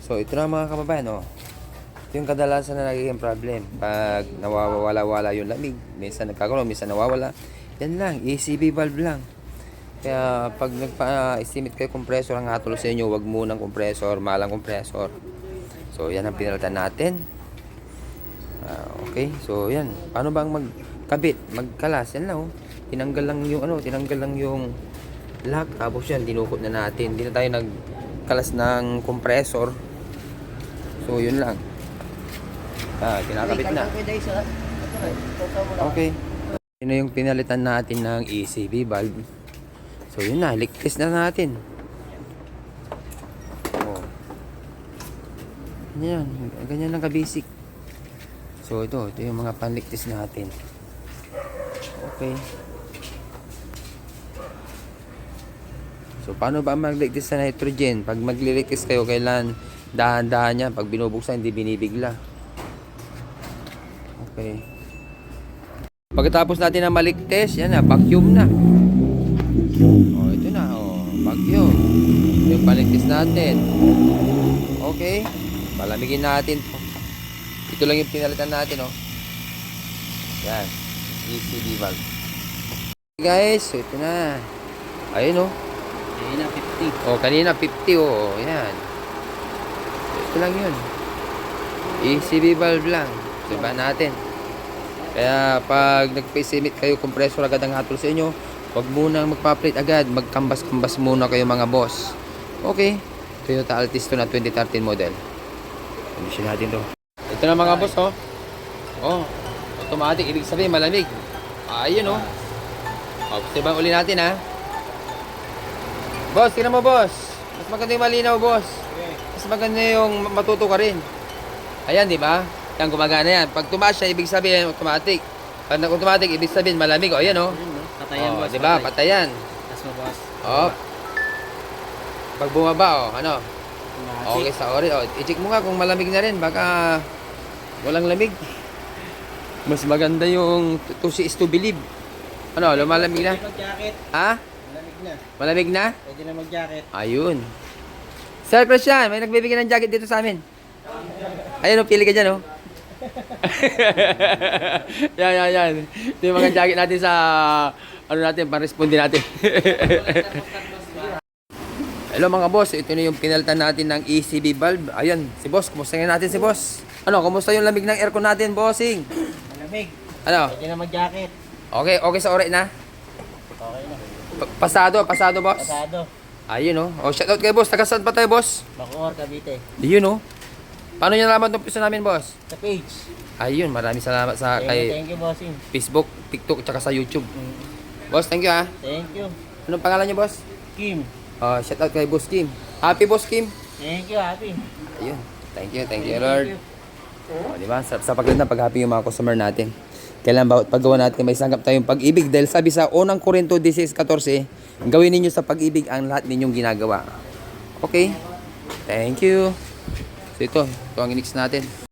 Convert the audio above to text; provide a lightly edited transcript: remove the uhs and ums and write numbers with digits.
So, ito na mga kababayan, oh. Ito yung kadalasan na nagiging problem. Pag nawawala-wala yung lamig, minsan nagkakaroon, minsan nawawala. Yan lang, ECB valve lang. Kaya pag nagpa-estimate kayo compressor, ang hatol sa inyo, wag munang compressor, malang compressor. So, yan ang pinalitan natin. Okay, so yan. Paano ba ang magkabit, magkalas? Yan lang, oh. Tinanggal lang yung lock. Tapos yan, dinukot na natin. Hindi na tayo nagkalas ng compressor. So, yun lang. Kinakabit na. Okay. Yun na yung pinalitan natin ng ECB valve. So, yun na. Lick-test na natin. Oh. Yan. Ganyan lang ka-basic. So, ito yung mga pan-lick-test natin. Okay. So, paano ba mag-lick-test sa nitrogen? Pag mag-lick-test kayo, kailan dahan-dahan yan. Pag binubuksan, hindi binibigla. Okay. Pagkatapos natin na malik-test, yan na, vacuum na. Oh, ito na, oh, vacuum. Yung palik-test natin. Okay. Palamigin natin. Ito lang yung pinalitan natin, oh. Yan. ECB valve. Guys, so ito na. Ayun, oh. Kanina 50. Oh, kanina 50, oh. Yan. Ito lang yun. ECB valve lang. Diba natin? Kaya pag nagpa-estimate kayo, compressor agad ang hatol sa inyo, huwag muna magpa-plate agad. Magkambas-kambas muna kayo mga boss. Okay. Toyota Altis to na 2013 model. Condition natin to. Ito na mga boss, oh. Oh, automatic. Ibig sabihin, malamig. Ayun, oh. Observe uli natin, ha. Boss, tingnan mo, boss. Mas maganda yung malinaw, boss. Mas maganda yung matuto ka rin. Ayan, di ba? Yan, gumagana yan. Pag tumaas siya, ibig sabihin, automatic. Pag nag-automatic, ibig sabihin, malamig. O, ayan, o. Patayan, boss. Di ba? Patayan. Tas mo, boss. O. Pag bumaba, o, ano? Automatic. Okay, sa orin. O, i-check mo nga kung malamig na rin. Baka walang lamig. Mas maganda yung to see is to believe. Ano, lumalamig na? Pwede mag-jacket. Ha? Malamig na. Malamig na? Pwede na mag-jacket. Ayun. Sir Christian, may nagbibigay ng jacket dito sa amin. Ayun, o, pili ka dyan, o. yan. Ito yung mga jacket natin sa ano natin, pa-responde natin. Hello mga boss, ito na yung pinalitan natin ng ECB valve. Ayan, si boss, kumusta nga natin si boss? Ano, kumusta yung lamig ng aircon natin, bossing? Malamig. Ano? Pwede na mag-jacket. Okay sa ore na? Okay na. Pasado boss? Pasado. Ayun, oh. Shoutout kay boss, taga saan pa tayo, boss? Bacoor, Cavite. Ayun, oh. Paano nyo nalaman itong piso namin, boss? Sa page. Ayun, maraming salamat sa Thank you, bossing. Facebook, TikTok, tsaka sa YouTube. Boss, thank you, ha. Thank you. Anong pangalan niyo, boss? Kim. Shout out kay Boss Kim. Happy, Boss Kim. Thank you, happy. Ayun. Thank you, Lord. Di ba? Sa paglinda, pag-happy yung mga customer natin. Kailan ba paggawa natin may sangkap tayong pag-ibig dahil sabi sa unang Korinto 16:14, gawin ninyo sa pag-ibig ang lahat ninyong ginagawa. Okay? Thank you. So ito ang i-mix natin.